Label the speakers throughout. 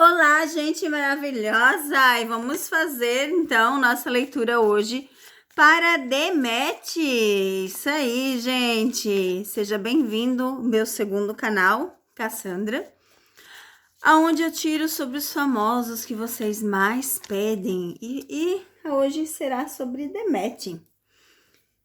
Speaker 1: Olá, gente maravilhosa! E vamos fazer, então, nossa leitura hoje para Demet. Isso aí, gente! Seja bem-vindo ao meu segundo canal, Cassandra, aonde eu tiro sobre os famosos que vocês mais pedem. E hoje será sobre Demet,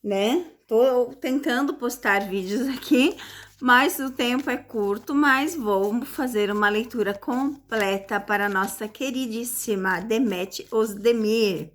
Speaker 1: né? Tô tentando postar vídeos aqui, mas o tempo é curto, mas vou fazer uma leitura completa para nossa queridíssima Demet Özdemir.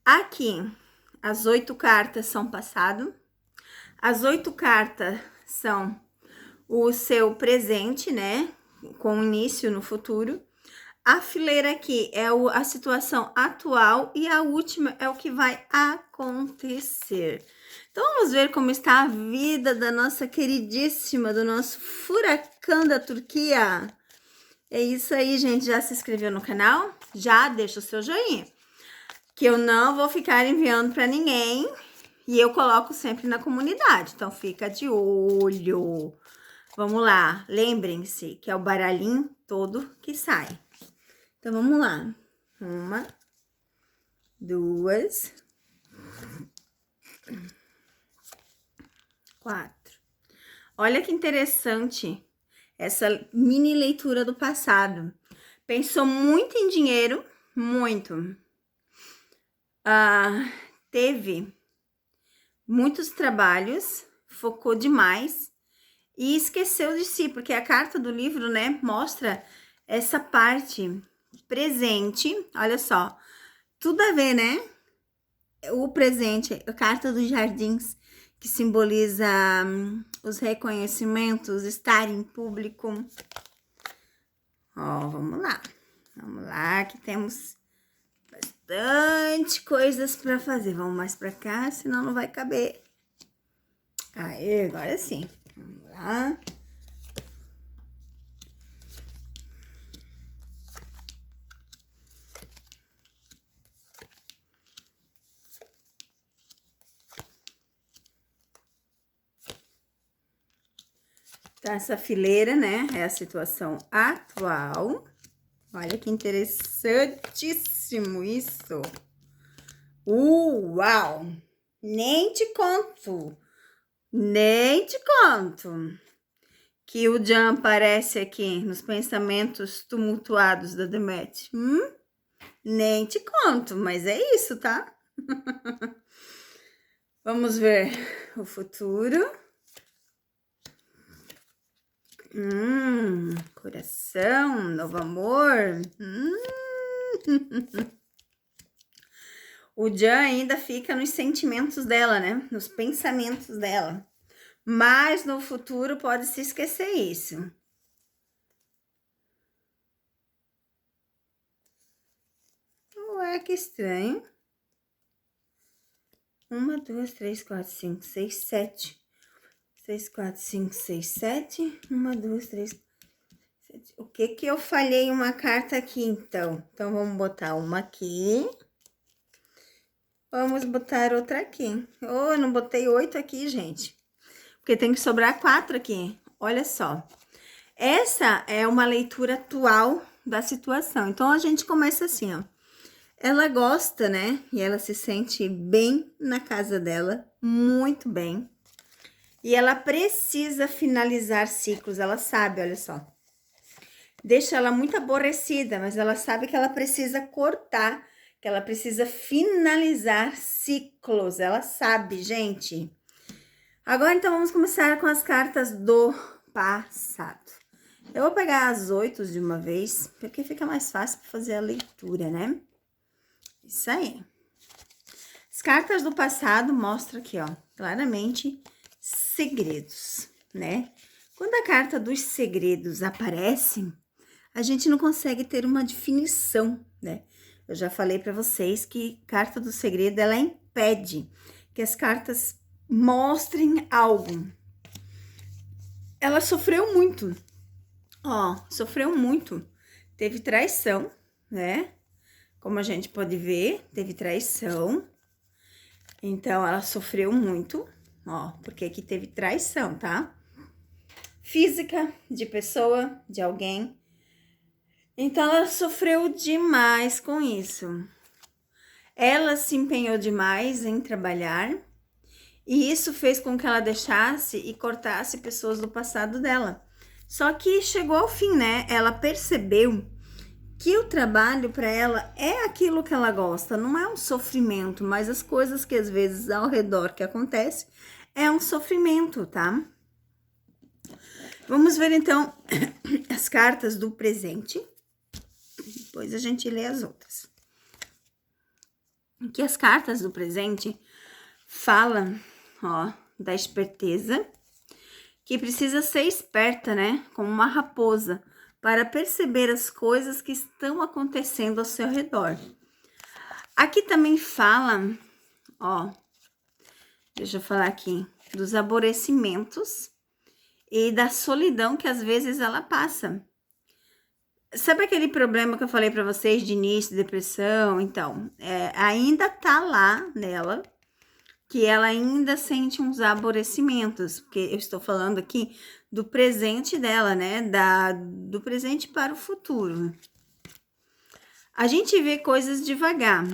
Speaker 1: Aqui, as 8 cartas são passado. As 8 cartas são o seu presente, né? Com início no futuro. A fileira aqui é a situação atual e a última é o que vai acontecer. Então, vamos ver como está a vida da nossa queridíssima, do nosso furacão da Turquia. É isso aí, gente. Já se inscreveu no canal? Já deixa o seu joinha. Que eu não vou ficar enviando para ninguém e eu coloco sempre na comunidade. Então, fica de olho. Vamos lá. Lembrem-se que é o baralhinho todo que sai. Então, vamos lá. 1, 2, 4. Olha que interessante essa mini leitura do passado. Pensou muito em dinheiro, muito. Teve muitos trabalhos, focou demais e esqueceu de si, porque a carta do livro, né, mostra essa parte presente. Olha só, tudo a ver, né? O presente, a carta dos jardins, que simboliza os reconhecimentos, estar em público. Ó, vamos lá. Vamos lá, que temos bastante coisas para fazer. Vamos mais para cá, senão não vai caber. Aí, agora sim. Vamos lá. Então, essa fileira, né, é a situação atual. Olha que interessantíssimo isso. Uau! Nem te conto. Nem te conto. Que o Jan aparece aqui nos pensamentos tumultuados da Demet. Nem te conto, mas é isso, tá? Vamos ver o futuro. Coração, novo amor. O Jan ainda fica nos sentimentos dela, né? Nos pensamentos dela. Mas no futuro pode se esquecer isso. Ué, que estranho. 1, 2, 3, 4, 5, 6, 7. 3, 4, 5, 6, 7. 1, 2, 3, 7. O que que eu falhei uma carta aqui, então? Então, vamos botar uma aqui. Vamos botar outra aqui. Oh, eu não botei 8 aqui, gente. Porque tem que sobrar 4 aqui. Olha só. Essa é uma leitura atual da situação. Então, a gente começa assim, ó. Ela gosta, né? E ela se sente bem na casa dela, muito bem. E ela precisa finalizar ciclos, ela sabe, olha só. Deixa ela muito aborrecida, mas ela sabe que ela precisa cortar, que ela precisa finalizar ciclos. Ela sabe, gente. Agora, então, vamos começar com as cartas do passado. Eu vou pegar as 8 de uma vez, porque fica mais fácil para fazer a leitura, né? Isso aí. As cartas do passado mostram aqui, ó, claramente segredos, né? Quando a carta dos segredos aparece, a gente não consegue ter uma definição, né? Eu já falei para vocês que carta do segredo, ela impede que as cartas mostrem algo. Ela sofreu muito, ó, sofreu muito. Teve traição, né? Como a gente pode ver, teve traição. Então, ela sofreu muito, ó, porque aqui teve traição, tá? Física, de pessoa, de alguém. Então, ela sofreu demais com isso. Ela se empenhou demais em trabalhar e isso fez com que ela deixasse e cortasse pessoas do passado dela. Só que chegou ao fim, né? Ela percebeu que o trabalho para ela é aquilo que ela gosta, não é um sofrimento, mas as coisas que às vezes ao redor que acontece é um sofrimento, tá? Vamos ver então as cartas do presente, depois a gente lê as outras. Aqui as cartas do presente falam, ó, da esperteza, que precisa ser esperta, né? Como uma raposa, para perceber as coisas que estão acontecendo ao seu redor. Aqui também fala, ó, deixa eu falar aqui, dos aborrecimentos e da solidão que às vezes ela passa. Sabe aquele problema que eu falei para vocês de início, depressão? Então, ainda tá lá nela, que ela ainda sente uns aborrecimentos, porque eu estou falando aqui do presente dela, né? Do presente para o futuro. A gente vê coisas devagar,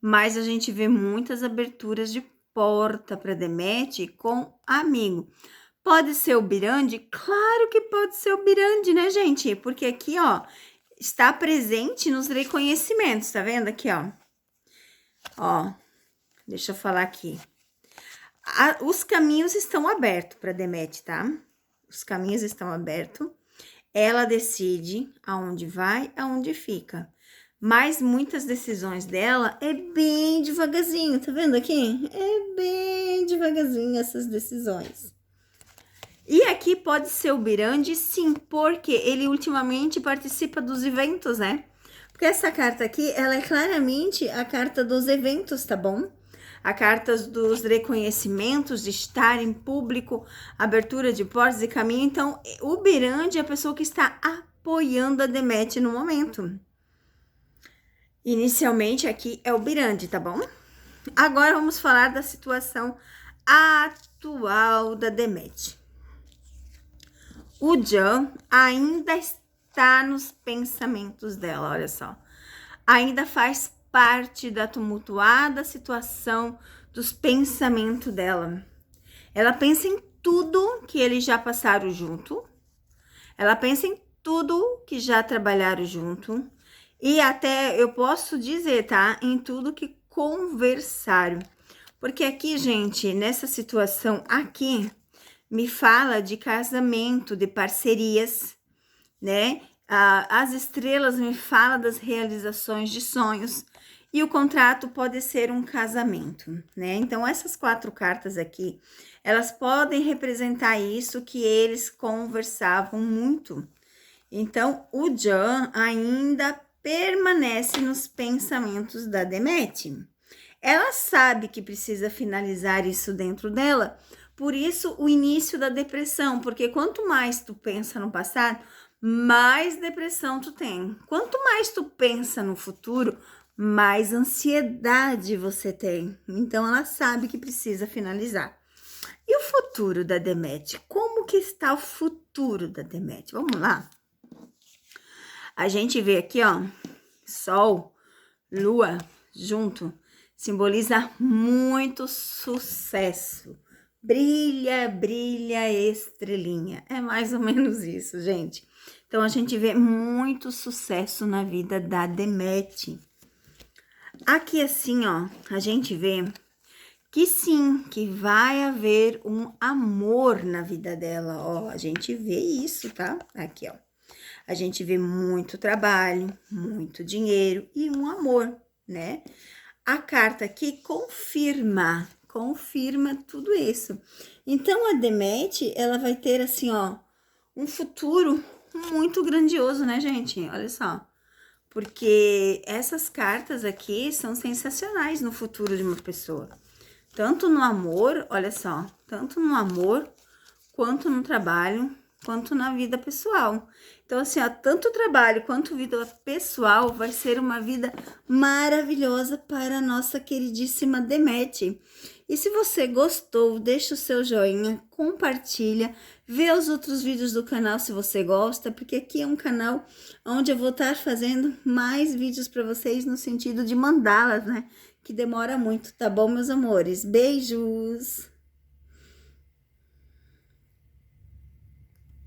Speaker 1: mas a gente vê muitas aberturas de porta para Deméter com amigo. Pode ser o Birande? Claro que pode ser o Birande, né, gente? Porque aqui, ó, está presente nos reconhecimentos, tá vendo aqui, ó? Ó, deixa eu falar aqui. Os caminhos estão abertos para Deméter, tá? Os caminhos estão abertos. Ela decide aonde vai, aonde fica. Mas muitas decisões dela é bem devagarzinho, tá vendo aqui? É bem devagarzinho essas decisões. E aqui pode ser o Birande, sim, porque ele ultimamente participa dos eventos, né? Porque essa carta aqui, ela é claramente a carta dos eventos, tá bom? A carta dos reconhecimentos, de estar em público, abertura de portas e caminho. Então, o Birande é a pessoa que está apoiando a Deméter no momento. Inicialmente aqui é o Birande, tá bom? Agora vamos falar da situação atual da Deméter. O Jan ainda está nos pensamentos dela, olha só. Ainda faz parte da tumultuada situação dos pensamentos dela. Ela pensa em tudo que eles já passaram junto. Ela pensa em tudo que já trabalharam junto. E até eu posso dizer, tá? Em tudo que conversaram. Porque aqui, gente, nessa situação aqui, me fala de casamento, de parcerias, né? As estrelas me falam das realizações de sonhos e o contrato pode ser um casamento, né? Então, essas 4 cartas aqui, elas podem representar isso que eles conversavam muito. Então, o Jan ainda permanece nos pensamentos da Deméter. Ela sabe que precisa finalizar isso dentro dela, por isso o início da depressão, porque quanto mais tu pensa no passado, mais depressão tu tem. Quanto mais tu pensa no futuro, mais ansiedade você tem. Então ela sabe que precisa finalizar. E o futuro da Deméter? Como que está o futuro da Deméter? Vamos lá. A gente vê aqui, ó, Sol, Lua junto, simboliza muito sucesso. Brilha, brilha, estrelinha. É mais ou menos isso, gente. Então, a gente vê muito sucesso na vida da Deméter. Aqui, assim, ó, a gente vê que sim, que vai haver um amor na vida dela. Ó, a gente vê isso, tá? Aqui, ó. A gente vê muito trabalho, muito dinheiro e um amor, né? A carta aqui confirma tudo isso. Então, a Deméter, ela vai ter, assim, ó, um futuro muito grandioso, né, gente? Olha só. Porque essas cartas aqui são sensacionais no futuro de uma pessoa. Tanto no amor, olha só, tanto no amor, quanto no trabalho, quanto na vida pessoal. Então, assim, ó, tanto trabalho quanto vida pessoal vai ser uma vida maravilhosa para a nossa queridíssima Deméter. E se você gostou, deixa o seu joinha, compartilha, Vê os outros vídeos do canal se você gosta, porque aqui é um canal onde eu vou estar fazendo mais vídeos para vocês no sentido de mandá-las, né? Que demora muito, tá bom, meus amores? Beijos!